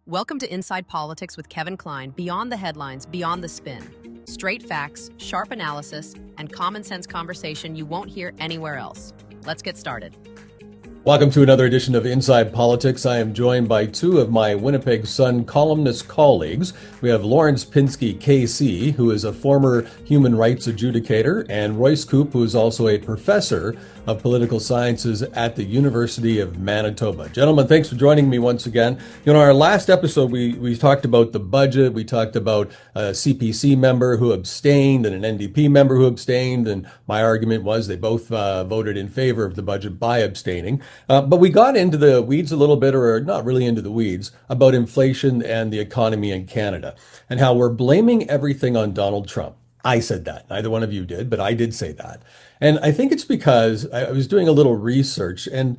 Welcome to Inside Politics with Kevin Klein, beyond the headlines, beyond the spin. Straight facts, sharp analysis, and common sense conversation you won't hear anywhere else. Let's get started. Welcome to another edition of Inside Politics. I am joined by two of my Winnipeg Sun columnist colleagues. We have Lawrence Pinsky, KC, who is a former human rights adjudicator, and Royce Koop, who is also a professor of political sciences at the University of Manitoba. Gentlemen, thanks for joining me once again. You know, our last episode, we talked about the budget. We talked about a CPC member who abstained and an NDP member who abstained. And my argument was they both voted in favor of the budget by abstaining. But we got into the weeds a little bit, or not really into the weeds, about inflation and the economy in Canada and how we're blaming everything on Donald Trump. I said that. Neither one of you did, but I did say that. And I think it's because I was doing a little research and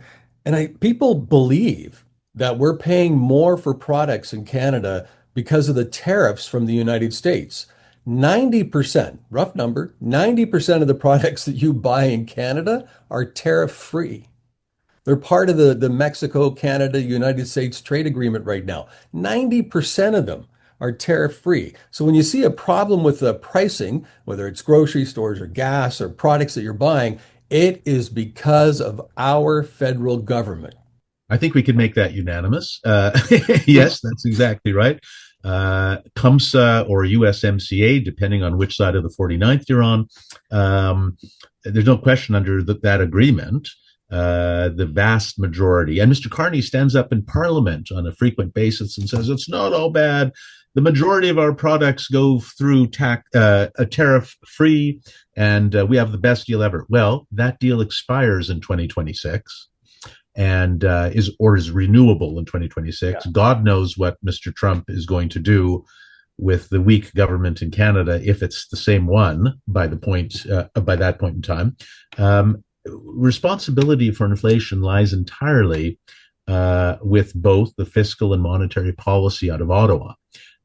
people believe that we're paying more for products in Canada because of the tariffs from the United States. 90%, rough number, 90% of the products that you buy in Canada are tariff-free. They're part of the Mexico, Canada, United States trade agreement right now. 90% of them are tariff-free. So when you see a problem with the pricing, whether it's grocery stores or gas or products that you're buying, it is because of our federal government. I think we can make that unanimous. Yes, that's exactly right. CUMSA or USMCA, depending on which side of the 49th you're on, there's no question under that agreement, the vast majority. And Mr. Carney stands up in Parliament on a frequent basis and says, it's not all bad. The majority of our products go through a tariff-free, and we have the best deal ever. Well, that deal expires in 2026 and is renewable in 2026. Yeah. God knows what Mr. Trump is going to do with the weak government in Canada if it's the same one by that point in time. Responsibility for inflation lies entirely with both the fiscal and monetary policy out of Ottawa.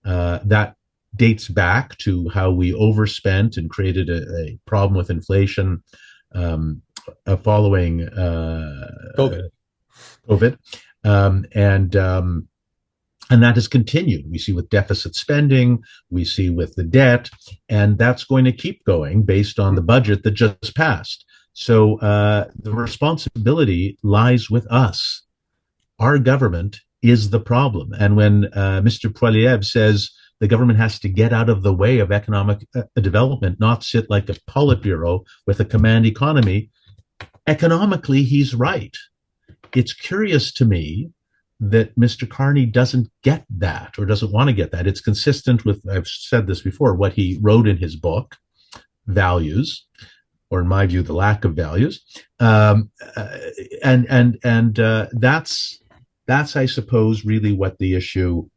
That dates back to how we overspent and created a problem with inflation following COVID. And that has continued. We see with deficit spending, we see with the debt, and that's going to keep going based on the budget that just passed. So the responsibility lies with us. Our government is the problem. And when Mr. Poilievre says the government has to get out of the way of economic development, not sit like a Politburo with a command economy, economically, he's right. It's curious to me that Mr. Carney doesn't get that or doesn't want to get that. It's consistent with, I've said this before, what he wrote in his book, Values, or in my view, the lack of values. That's, I suppose, really what the issue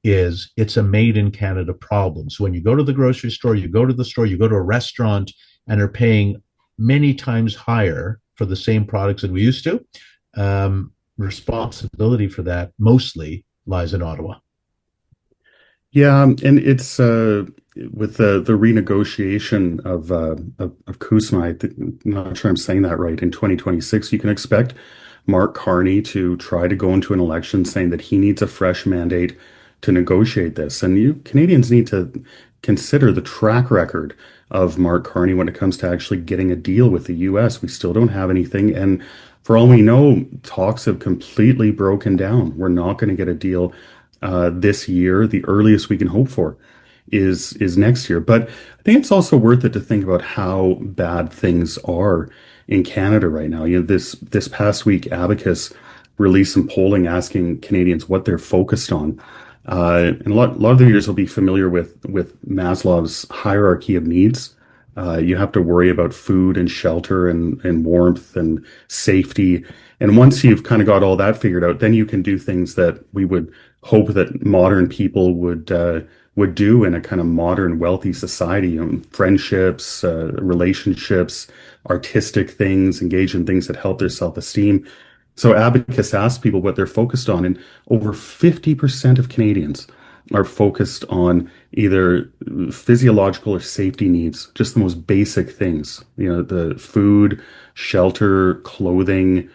is. It's a made in Canada problem. So when you go to the grocery store, you go to a restaurant, and are paying many times higher for the same products that we used to, responsibility for that mostly lies in Ottawa. Yeah, and it's with the renegotiation of CUSMA, I'm not sure I'm saying that right, in 2026, you can expect Mark Carney to try to go into an election saying that he needs a fresh mandate to negotiate this. And you Canadians need to consider the track record of Mark Carney when it comes to actually getting a deal with the U.S. We still don't have anything. And for all we know, talks have completely broken down. We're not going to get a deal this year. The earliest we can hope for is next year. But I think it's also worth it to think about how bad things are in Canada right now. You know, this past week, Abacus released some polling asking Canadians what they're focused on. And a lot of the readers will be familiar with Maslow's hierarchy of needs. You have to worry about food and shelter and warmth and safety. And once you've kind of got all that figured out, then you can do things that we would hope that modern people would do in a kind of modern, wealthy society. You know, friendships, relationships, artistic things, engage in things that help their self-esteem. So Abacus asked people what they're focused on, and over 50% of Canadians are focused on either physiological or safety needs, just the most basic things. You know, the food, shelter, clothing,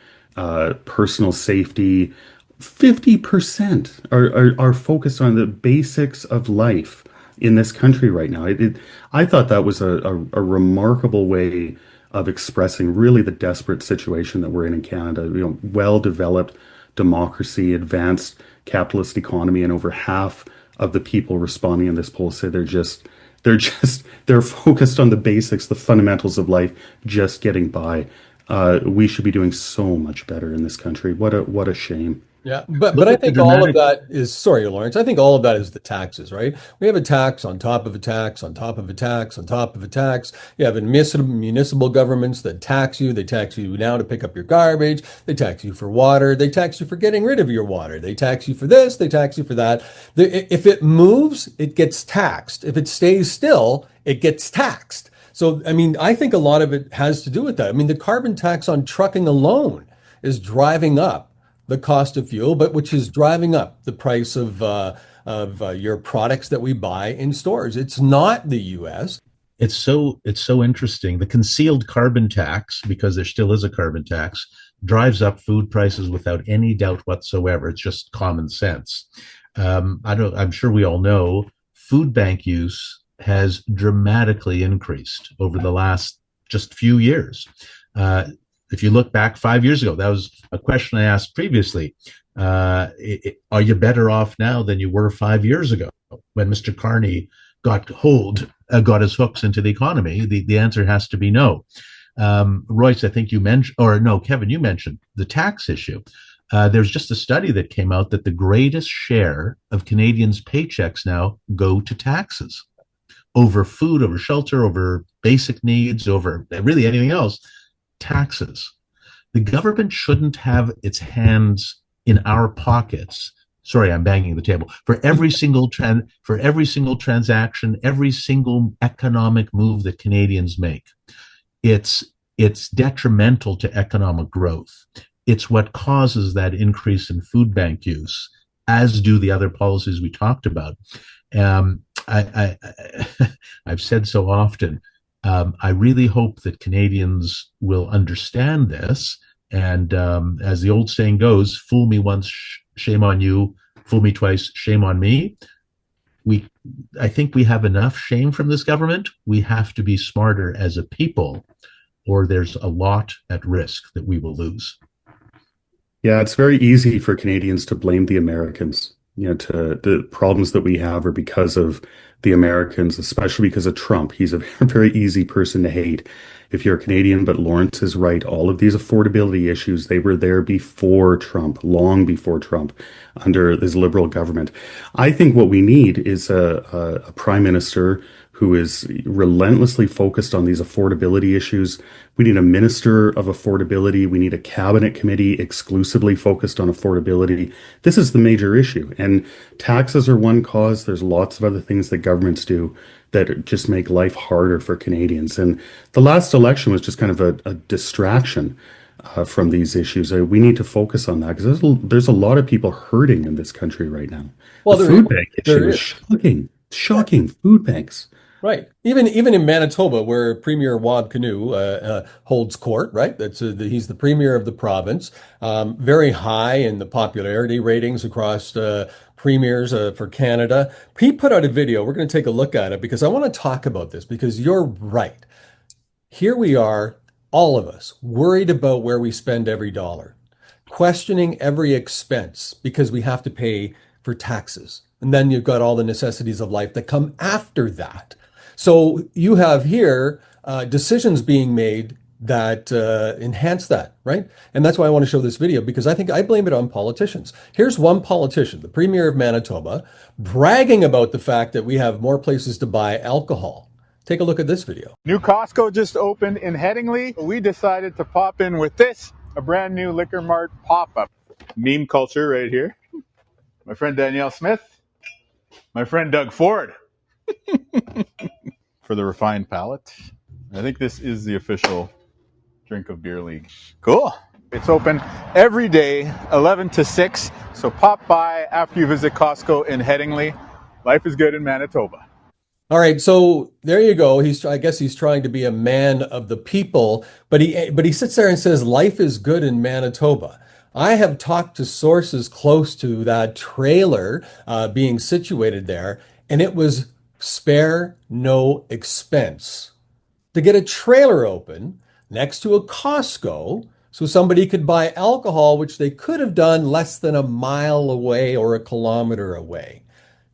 personal safety, 50% are focused on the basics of life in this country right now. I thought that was a remarkable way of expressing really the desperate situation that we're in Canada. Well-developed democracy, advanced capitalist economy, and over half of the people responding in this poll say they're focused on the basics, the fundamentals of life, just getting by. We should be doing so much better in this country. What a shame. Yeah, but Look I at the think all of dramatic. that is, sorry, Lawrence, I think all of that is the taxes, right? We have a tax on top of a tax on top of a tax on top of a tax. You have municipal governments that tax you. They tax you now to pick up your garbage. They tax you for water. They tax you for getting rid of your water. They tax you for this. They tax you for that. If it moves, it gets taxed. If it stays still, it gets taxed. So, I mean, I think a lot of it has to do with that. I mean, the carbon tax on trucking alone is driving up the cost of fuel, but which is driving up the price of your products that we buy in stores. It's not the U.S. It's so interesting. The concealed carbon tax, because there still is a carbon tax, drives up food prices without any doubt whatsoever. It's just common sense. I'm sure we all know food bank use has dramatically increased over the last just few years. If you look back 5 years ago, that was a question I asked previously. Are you better off now than you were 5 years ago when Mr. Carney got his hooks into the economy? The answer has to be no. Royce, I think you mentioned, or no, Kevin, you mentioned the tax issue. There's just a study that came out that the greatest share of Canadians' paychecks now go to taxes over food, over shelter, over basic needs, over really anything else. Taxes. The government shouldn't have its hands in our pockets. Sorry, I'm banging the table. For every single transaction, every single economic move that Canadians make, it's detrimental to economic growth. It's what causes that increase in food bank use, as do the other policies we talked about. I've said so often, I really hope that Canadians will understand this. And as the old saying goes, fool me once, shame on you. Fool me twice, shame on me. I think we have enough shame from this government. We have to be smarter as a people, or there's a lot at risk that we will lose. Yeah, it's very easy for Canadians to blame the Americans. The problems that we have are because of the Americans, especially because of Trump. He's a very easy person to hate if you're a Canadian, but Lawrence is right. All of these affordability issues, they were there before Trump, long before Trump, under this liberal government. I think what we need is a prime minister who is relentlessly focused on these affordability issues. We need a minister of affordability. We need a cabinet committee exclusively focused on affordability. This is the major issue. And taxes are one cause. There's lots of other things that governments do that just make life harder for Canadians. And the last election was just kind of a distraction from these issues. We need to focus on that because there's a lot of people hurting in this country right now. Well, the food bank issue is shocking. Food banks. Right. Even in Manitoba, where Premier Wab Kinew holds court, right? He's the premier of the province. Very high in the popularity ratings across premiers for Canada. He put out a video. We're going to take a look at it because I want to talk about this because you're right. Here we are, all of us, worried about where we spend every dollar, questioning every expense because we have to pay for taxes. And then you've got all the necessities of life that come after that. So you have here decisions being made that enhance that, right? And that's why I want to show this video because I blame it on politicians. Here's one politician, the Premier of Manitoba, bragging about the fact that we have more places to buy alcohol. Take a look at this video. New Costco just opened in Headingley. We decided to pop in with this, a brand new Liquor Mart pop-up. Meme culture right here. My friend Danielle Smith. My friend Doug Ford. For the refined palate. I think this is the official Drink of Beer League. Cool. It's open every day, 11 to 6. So pop by after you visit Costco in Headingley. Life is good in Manitoba. All right, so there you go. I guess he's trying to be a man of the people, but he sits there and says life is good in Manitoba. I have talked to sources close to that trailer being situated there, and it was spare no expense to get a trailer open next to a Costco so somebody could buy alcohol, which they could have done less than a mile away or a kilometer away.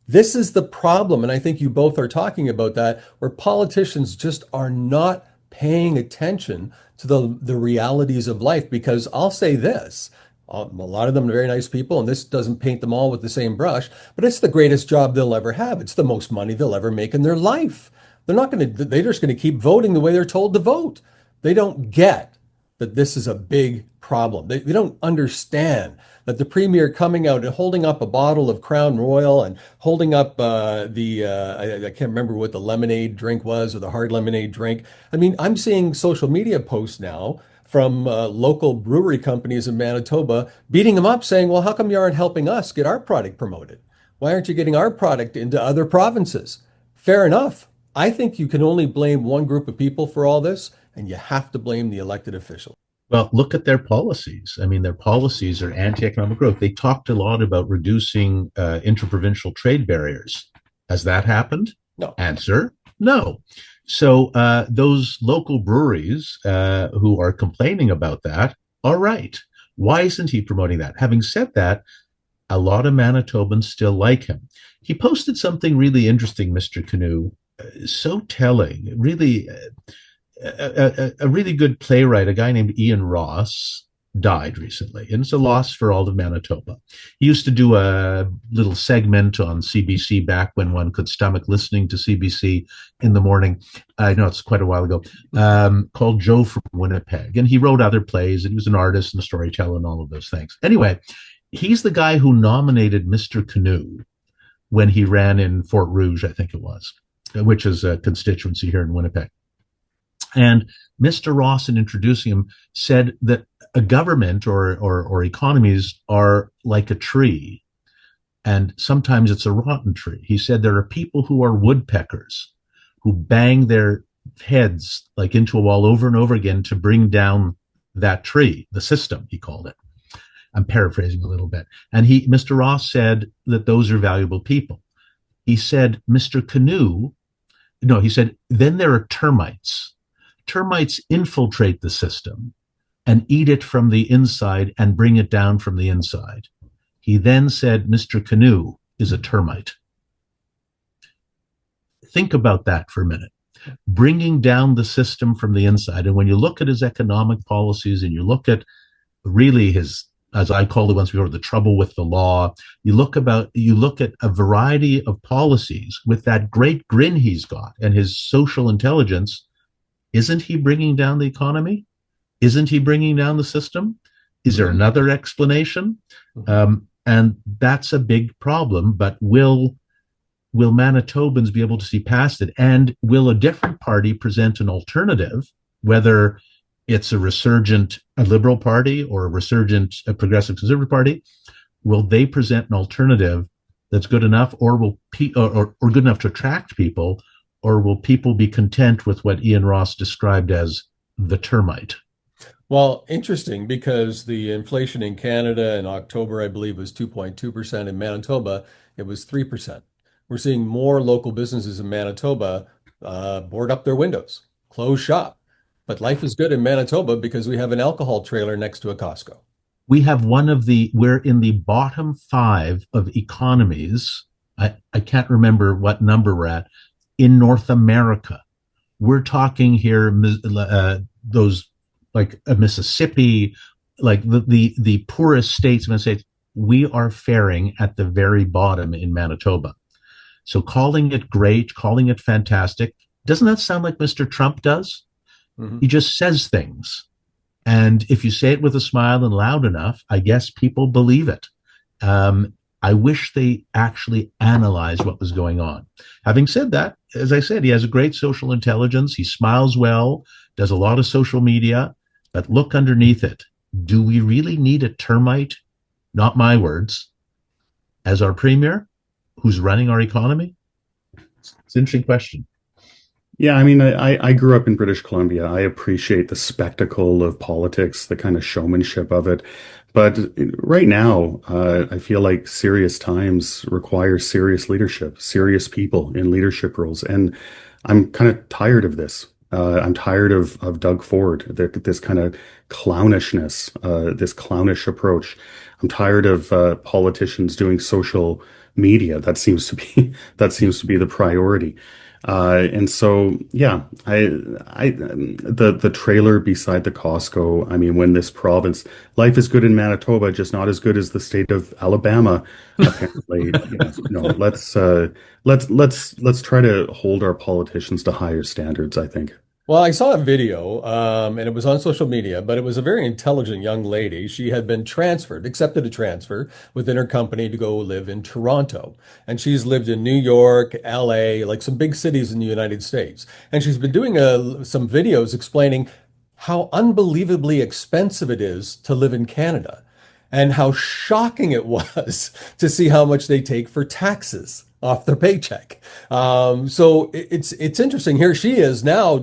This is the problem, and I think you both are talking about that, where politicians just are not paying attention to the realities of life. Because I'll say this, a lot of them are very nice people, and this doesn't paint them all with the same brush, but it's the greatest job they'll ever have. It's the most money they'll ever make in their life. They're just going to keep voting the way they're told to vote. They don't get that this is a big problem. They don't understand that the premier coming out and holding up a bottle of Crown Royal and holding up I can't remember what the lemonade drink was, or the hard lemonade drink. I mean, I'm seeing social media posts now from local brewery companies in Manitoba beating them up, saying, well, how come you aren't helping us get our product promoted? Why aren't you getting our product into other provinces? Fair enough. I think you can only blame one group of people for all this, and you have to blame the elected officials. Well, look at their policies. I mean, their policies are anti-economic growth. They talked a lot about reducing interprovincial trade barriers. Has that happened? No. Answer, no. So those local breweries who are complaining about that are right. Why isn't he promoting that? Having said that, a lot of Manitobans still like him. He posted something really interesting, Mr. Canoe, so telling, really a really good playwright, a guy named Ian Ross, died recently, and it's a loss for all of Manitoba. He used to do a little segment on CBC back when one could stomach listening to CBC in the morning. I know it's quite a while ago, called Joe from Winnipeg, and he wrote other plays, and he was an artist and a storyteller and all of those things. Anyway, he's the guy who nominated Mr. Canoe when he ran in Fort Rouge, I think it was, which is a constituency here in Winnipeg. And Mr. Ross, in introducing him, said that a government or economies are like a tree, and sometimes it's a rotten tree. He said there are people who are woodpeckers who bang their heads like into a wall over and over again to bring down that tree, the system, he called it. I'm paraphrasing a little bit. And Mr. Ross said that those are valuable people. He said, Mr. Canoe, no, he said, then there are termites. Termites infiltrate the system and eat it from the inside and bring it down from the inside. He then said, Mr. Canoe is a termite. Think about that for a minute. Bringing down the system from the inside. And when you look at his economic policies and you look at really his, as I called it once before, the trouble with the law, you look at a variety of policies with that great grin he's got and his social intelligence. Isn't he bringing down the economy? Isn't he bringing down the system? Is there another explanation? And that's a big problem. But will Manitobans be able to see past it? And will a different party present an alternative, whether it's a Liberal party or a progressive conservative party? Will they present an alternative that's good enough, or good enough to attract people? Or will people be content with what Ian Ross described as the termite? Well, interesting, because the inflation in Canada in October, I believe, was 2.2%. In Manitoba, it was 3%. We're seeing more local businesses in Manitoba board up their windows, close shop. But life is good in Manitoba because we have an alcohol trailer next to a Costco. We're in the bottom 5 of economies. I can't remember what number we're at in North America. We're talking here, those like Mississippi, like the poorest states, we are faring at the very bottom in Manitoba. So calling it great, calling it fantastic, doesn't that sound like Mr. Trump does? Mm-hmm. He just says things. And if you say it with a smile and loud enough, I guess people believe it. I wish they actually analyzed what was going on. Having said that, as I said, he has a great social intelligence. He smiles well, does a lot of social media, but look underneath it. Do we really need a termite, not my words, as our premier who's running our economy? It's an interesting question. Yeah, I mean, I grew up in British Columbia. I appreciate the spectacle of politics, the kind of showmanship of it. But right now, I feel like serious times require serious leadership, serious people in leadership roles. And I'm kind of tired of this. I'm tired of Doug Ford, this kind of clownishness, this clownish approach. I'm tired of politicians doing social media. That seems to be the priority. And so, yeah, the trailer beside the Costco. I mean, when this province, life is good in Manitoba, just not as good as the state of Alabama, apparently. No, let's try to hold our politicians to higher standards, I think. Well, I saw a video, and it was on social media, but it was a very intelligent young lady. She had been transferred, accepted a transfer within her company to go live in Toronto. And she's lived in New York, LA, like some big cities in the United States. And she's been doing some videos explaining how unbelievably expensive it is to live in Canada and how shocking it was to see how much they take for taxes off their paycheck. So it's interesting. Here she is now,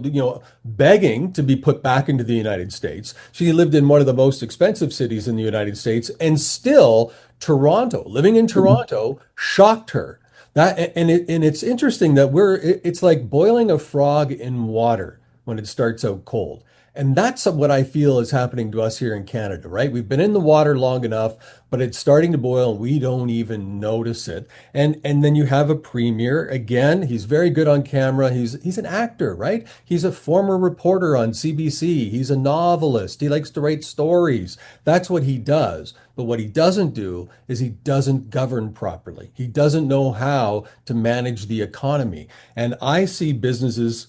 begging to be put back into the United States. She lived in one of the most expensive cities in the United States, and still living in Toronto, shocked her. And it's interesting that it's like boiling a frog in water when it starts out cold. And that's what I feel is happening to us here in Canada, right? We've been in the water long enough, but it's starting to boil and we don't even notice it. And then you have a premier, again, he's very good on camera. He's an actor, right? He's a former reporter on CBC. He's a novelist. He likes to write stories. That's what he does. But what he doesn't do is he doesn't govern properly. He doesn't know how to manage the economy. And I see businesses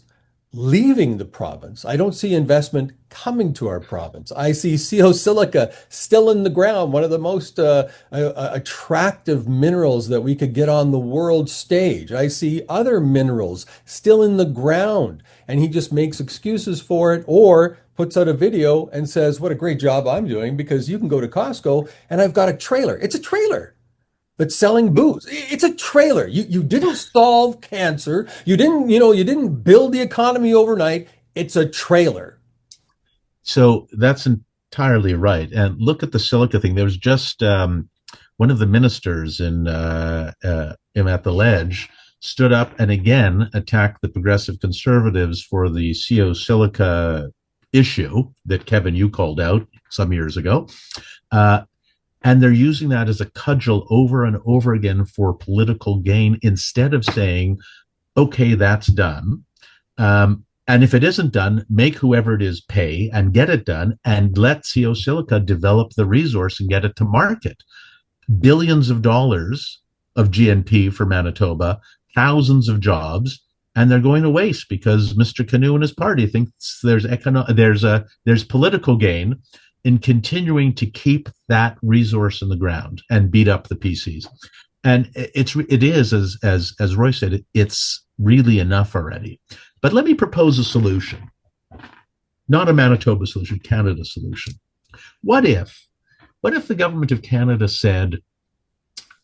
leaving the province. I don't see investment coming to our province. I see CO silica still in the ground, one of the most attractive minerals that we could get on the world stage. I see other minerals still in the ground, and he just makes excuses for it or puts out a video and says, what a great job I'm doing because you can go to Costco and I've got a trailer. It's a trailer that's selling booze. It's a trailer. You didn't solve cancer. You didn't build the economy overnight. It's a trailer. So that's entirely right. And look at the silica thing. There was just one of the ministers at the Ledge stood up and again attacked the progressive conservatives for the CO silica issue that Kevin, you called out some years ago. And they're using that as a cudgel over and over again for political gain instead of saying, okay, that's done. And if it isn't done, make whoever it is pay and get it done and let CO Silica develop the resource and get it to market. Billions of dollars of GNP for Manitoba, thousands of jobs, and they're going to waste because Mr. Canoe and his party thinks there's political gain in continuing to keep that resource in the ground and beat up the PCs. And it is, as Royce said, it's really enough already. But let me propose a solution, not a Manitoba solution, Canada solution. What if the government of Canada said,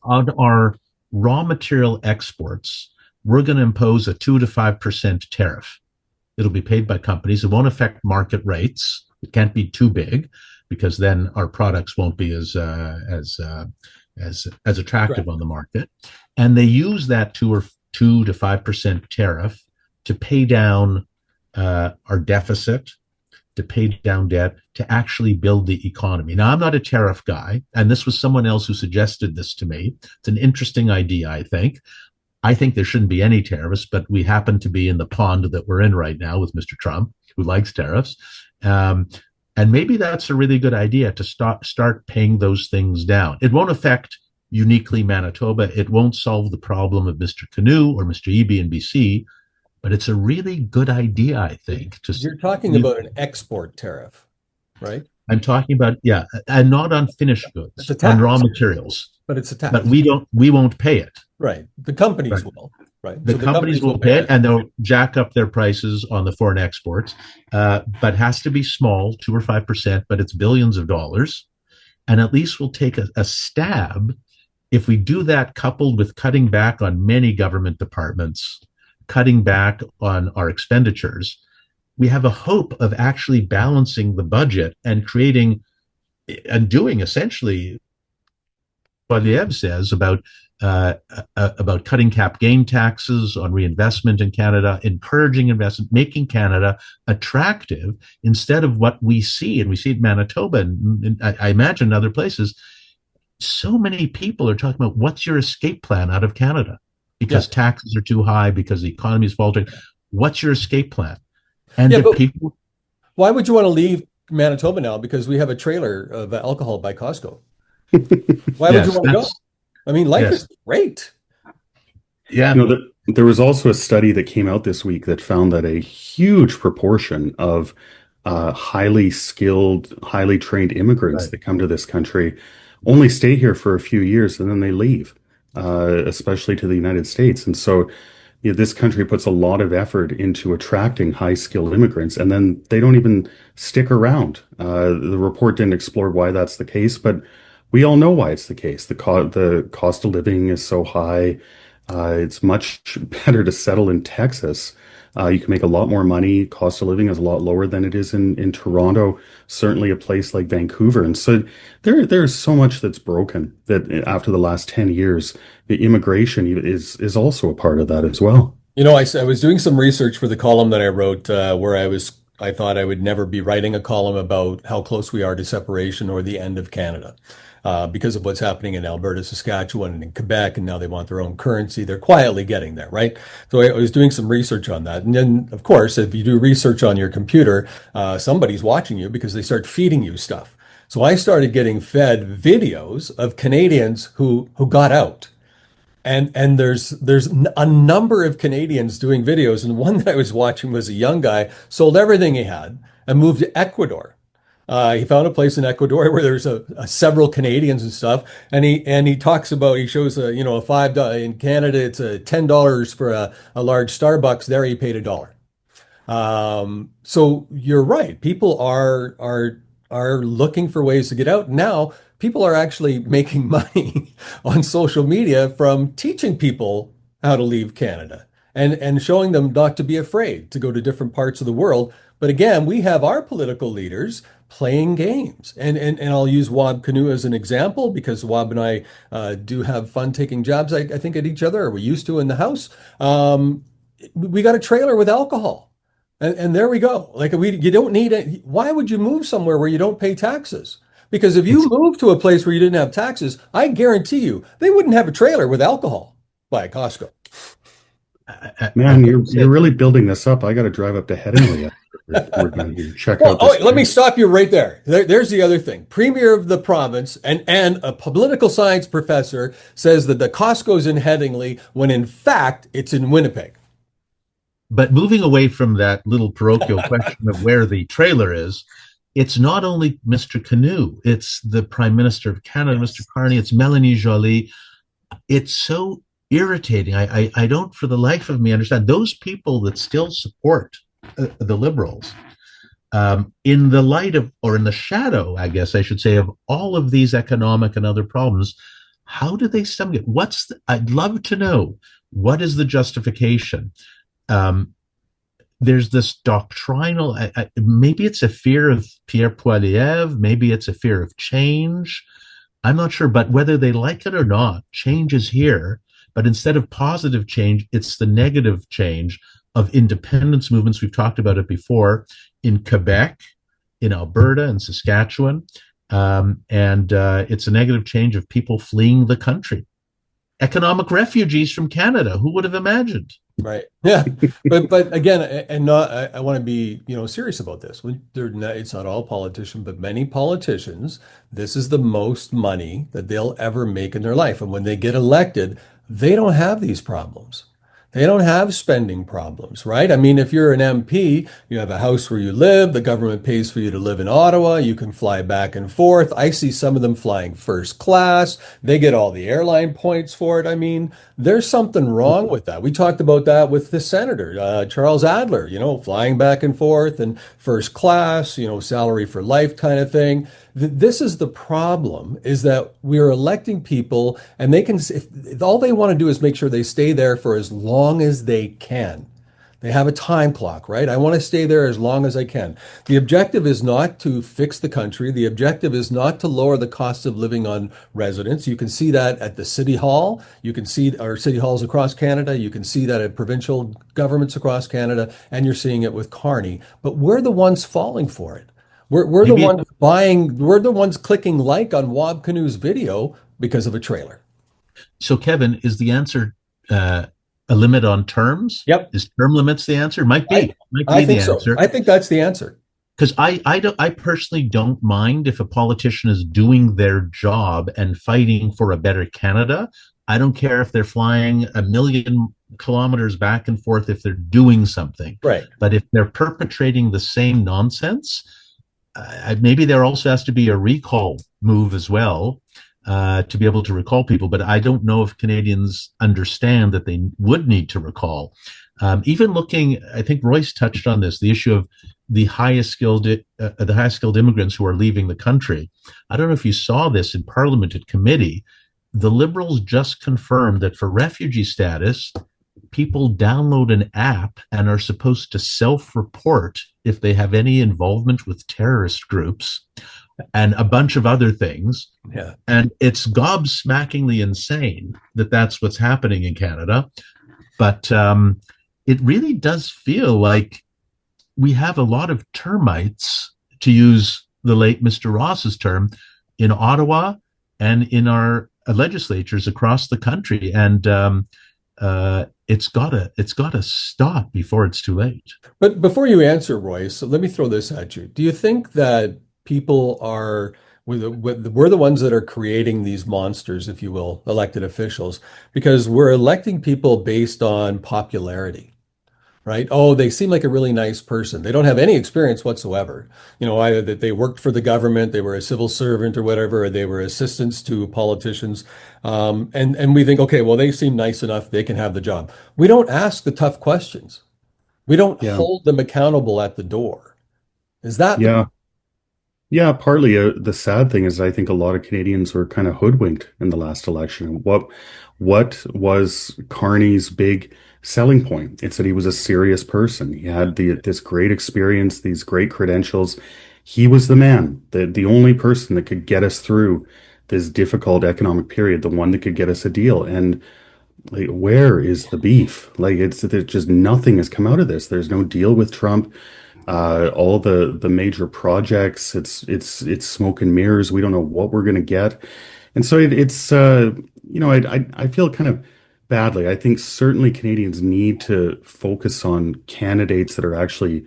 on our raw material exports, we're going to impose a 2 to 5% tariff. It'll be paid by companies. It won't affect market rates. It can't be too big because then our products won't be as attractive on the market. And they use that 2 to 5% tariff to pay down our deficit, to pay down debt, to actually build the economy. Now, I'm not a tariff guy, and this was someone else who suggested this to me. It's an interesting idea, I think. I think there shouldn't be any tariffs, but we happen to be in the pond that we're in right now with Mr. Trump, who likes tariffs. And maybe that's a really good idea to start paying those things down. It won't affect uniquely Manitoba. It won't solve the problem of Mr. Canoe or Mr. Eby in BC, but it's a really good idea, I think. You're talking about an export tariff, right? I'm talking about, yeah, and not on finished goods, on raw materials. But it's a tax. But we won't pay it. Right. The companies will. Right. The companies will pay it, and they'll jack up their prices on the foreign exports, but has to be small, 2 or 5%, but it's billions of dollars. And at least we'll take a stab if we do that coupled with cutting back on many government departments cutting back on our expenditures, we have a hope of actually balancing the budget and creating and doing essentially what Liev says about cutting cap gain taxes on reinvestment in Canada, encouraging investment, making Canada attractive instead of what we see, and we see it in Manitoba, and I imagine in other places. So many people are talking about what's your escape plan out of Canada because taxes are too high, because the economy is faltering. What's your escape plan? And the people. Why would you want to leave Manitoba now? Because we have a trailer of alcohol by Costco. Why would you want to go? I mean, life is great. Yeah. There was also a study that came out this week that found that a huge proportion of highly skilled, highly trained immigrants that come to this country only stay here for a few years and then they leave, especially to the United States. And so this country puts a lot of effort into attracting high-skilled immigrants, and then they don't even stick around. The report didn't explore why that's the case, but we all know why it's the case. The cost of living is so high. It's much better to settle in Texas. You can make a lot more money. Cost of living is a lot lower than it is in Toronto, certainly a place like Vancouver. And so there's so much that's broken that after the last 10 years, the immigration is also a part of that as well. You know, I was doing some research for the column that I wrote where I thought I would never be writing a column about how close we are to separation or the end of Canada. Because of what's happening in Alberta, Saskatchewan, and in Quebec, and now they want their own currency. They're quietly getting there, right? So I was doing some research on that. And then, of course, if you do research on your computer, somebody's watching you because they start feeding you stuff. So I started getting fed videos of Canadians who got out. And there's a number of Canadians doing videos. And one that I was watching was a young guy, sold everything he had, and moved to Ecuador. He found a place in Ecuador where there's several Canadians and stuff, and he talks about, he shows a $5 in Canada, it's $10 for a large Starbucks. There he paid $1. So you're right. People are looking for ways to get out. Now people are actually making money on social media from teaching people how to leave Canada and showing them not to be afraid to go to different parts of the world. But again, we have our political leaders playing games. And I'll use Wab Kinew as an example because Wab and I do have fun taking jabs, I think, at each other, or we used to in the house. We got a trailer with alcohol. And there we go. Like you don't need it. Why would you move somewhere where you don't pay taxes? Because if you move to a place where you didn't have taxes, I guarantee you they wouldn't have a trailer with alcohol by Costco. Man, you're really building this up. I got to drive up to Headingley. We're going to check out. Let me stop you right there. There's the other thing. Premier of the province and a political science professor says that the Costco's in Headingley when in fact it's in Winnipeg. But moving away from that little parochial question of where the trailer is, it's not only Mr. Kinew, it's the Prime Minister of Canada, Mr. Carney, it's Melanie Joly. It's so irritating. I don't for the life of me understand those people that still support the Liberals in the light of, or in the shadow, I guess I should say, of all of these economic and other problems. How do they stomach it? I'd love to know, what is the justification? There's this doctrinal, maybe it's a fear of Pierre Poilievre, maybe it's a fear of change. I'm not sure, but whether they like it or not, change is here. But instead of positive change, it's the negative change of independence movements. We've talked about it before in Quebec, in Alberta, and Saskatchewan. And it's a negative change of people fleeing the country. Economic refugees from Canada. Who would have imagined? Right. Yeah. But again, and I want to be, serious about this. It's not all politicians, but many politicians, this is the most money that they'll ever make in their life. And when they get elected, they don't have these problems. They don't have spending problems, right? I mean, if you're an MP, you have a house where you live, the government pays for you to live in Ottawa, you can fly back and forth. I see some of them flying first class. They get all the airline points for it. I mean, there's something wrong with that. We talked about that with the senator, Charles Adler, flying back and forth and first class, salary for life kind of thing. This is the problem, is that we're electing people and they can, if all they want to do is make sure they stay there for as long as they can. They have a time clock, right? I want to stay there as long as I can. The objective is not to fix the country. The objective is not to lower the cost of living on residents. You can see that at the city hall. You can see our city halls across Canada. You can see that at provincial governments across Canada, and you're seeing it with Carney. But we're the ones falling for it. We're the Maybe ones buying, we're the ones clicking like on Wob Canoe's video because of a trailer. so. Kevin, is the answer a limit on terms? Yep. Is term limits the answer? Might be. Might be I the think so. answer. I think that's the answer. Because I personally don't mind if a politician is doing their job and fighting for a better Canada. I don't care if they're flying 1,000,000 kilometers back and forth if they're doing something. Right. But if they're perpetrating the same nonsense, maybe there also has to be a recall move as well, to be able to recall people. But I don't know if Canadians understand that they would need to recall. Even looking, I think Royce touched on this, the issue of the highest skilled immigrants who are leaving the country. I don't know if you saw this in Parliament at committee. The Liberals just confirmed that for refugee status, people download an app and are supposed to self-report if they have any involvement with terrorist groups and a bunch of other things. Yeah. And it's gobsmackingly insane that that's what's happening in Canada. But it really does feel like we have a lot of termites, to use the late Mr. Ross's term, in Ottawa and in our legislatures across the country. And it's gotta stop before it's too late. But before you answer, Royce, let me throw this at you. Do you think that people are, we're the ones that are creating these monsters, if you will, elected officials, because we're electing people based on popularity? Right? Oh, they seem like a really nice person. They don't have any experience whatsoever. You know, either that they worked for the government, they were a civil servant or whatever, or they were assistants to politicians. And we think, okay, well, they seem nice enough, they can have the job. We don't ask the tough questions. We don't hold them accountable at the door. Is that? Yeah. Yeah, partly the sad thing is I think a lot of Canadians were kind of hoodwinked in the last election. What was Carney's big selling point? It's that he was a serious person. He had this great experience, these great credentials. He was the man, the only person that could get us through this difficult economic period, the one that could get us a deal. And like, where is the beef? Like, there's just nothing has come out of this. There's no deal with Trump. All the major projects, it's smoke and mirrors. We don't know what we're going to get. And so I feel kind of badly. I think certainly Canadians need to focus on candidates that are actually,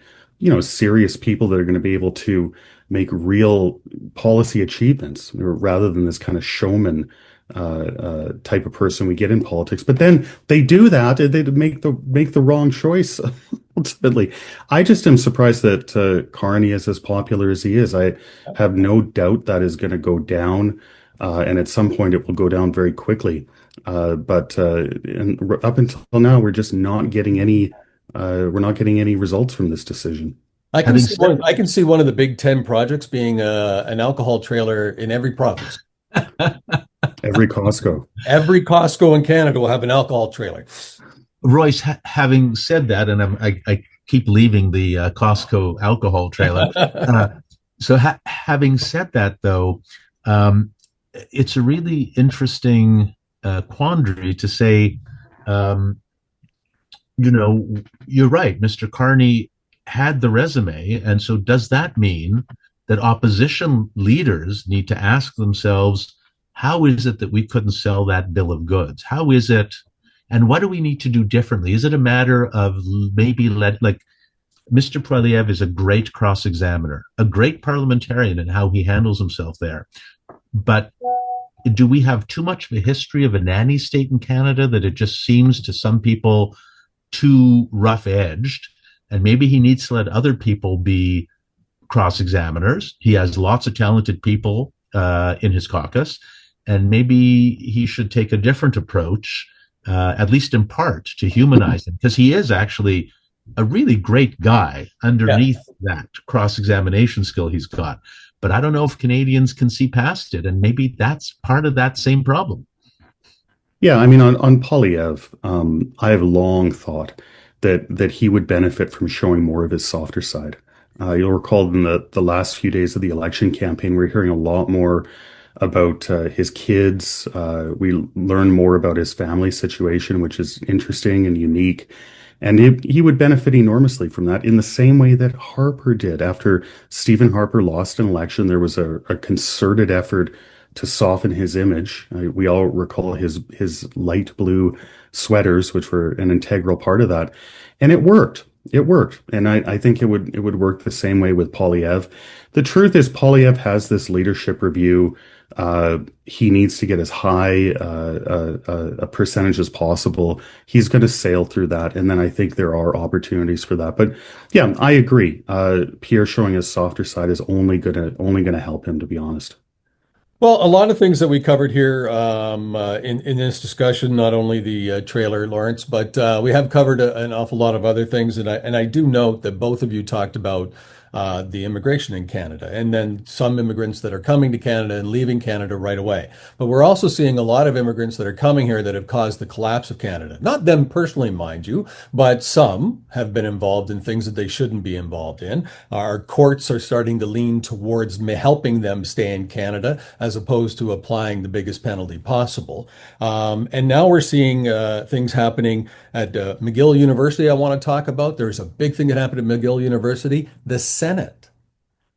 serious people that are going to be able to make real policy achievements rather than this kind of showman type of person we get in politics. But then they do that, they make the wrong choice ultimately. I just am surprised that Carney is as popular as he is. I have no doubt that is going to go down, and at some point it will go down very quickly. But up until now, we're just not getting any. We're not getting any results from this decision. I can see one of the big 10 projects being an alcohol trailer in every province. Every Costco. Every Costco in Canada will have an alcohol trailer. Royce, having said that, and I keep leaving the Costco alcohol trailer. Having said that, though, it's a really interesting quandary to say, you're right, Mr. Carney had the resume. And so does that mean that opposition leaders need to ask themselves, how is it that we couldn't sell that bill of goods? How is it? And what do we need to do differently? Is it a matter of maybe like Mr. Poilievre is a great cross-examiner, a great parliamentarian in how he handles himself there. But do we have too much of a history of a nanny state in Canada that it just seems to some people too rough-edged? And maybe he needs to let other people be cross-examiners. He has lots of talented people in his caucus, and maybe he should take a different approach, at least in part, to humanize him, because he is actually a really great guy underneath that cross-examination skill he's got. but I don't know if Canadians can see past it. And maybe that's part of that same problem. Yeah, I mean, on Polyev, I have long thought that he would benefit from showing more of his softer side. You'll recall in the last few days of the election campaign, we're hearing a lot more about his kids. We learn more about his family situation, which is interesting and unique. And he would benefit enormously from that in the same way that Harper did. After Stephen Harper lost an election, there was a concerted effort to soften his image. We all recall his light blue sweaters, which were an integral part of that. And it worked. It worked. And I think it would work the same way with Polyev. The truth is Polyev has this leadership review. He needs to get as high a percentage as possible. He's going to sail through that, and then I think there are opportunities for that. But yeah, I agree. Pierre showing his softer side is only gonna help him, to be honest. Well, a lot of things that we covered here in this discussion, not only the trailer, Lawrence, but we have covered an awful lot of other things. And I do note that both of you talked about the immigration in Canada, and then some immigrants that are coming to Canada and leaving Canada right away. But we're also seeing a lot of immigrants that are coming here that have caused the collapse of Canada. Not them personally, mind you, but some have been involved in things that they shouldn't be involved in. Our courts are starting to lean towards helping them stay in Canada as opposed to applying the biggest penalty possible. And now we're seeing things happening at McGill University. I want to talk about. There's a big thing that happened at McGill University. The Senate.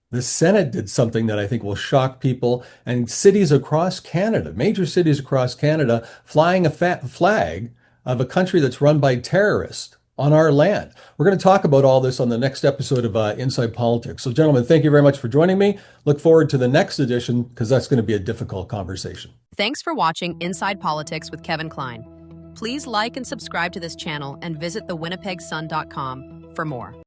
The Senate did something that I think will shock people, and cities across Canada, major cities across Canada, flying a flag of a country that's run by terrorists on our land. We're going to talk about all this on the next episode of Inside Politics. So, gentlemen, thank you very much for joining me. Look forward to the next edition, because that's going to be a difficult conversation. Thanks for watching Inside Politics with Kevin Klein. Please like and subscribe to this channel and visit thewinnipegssun.com for more.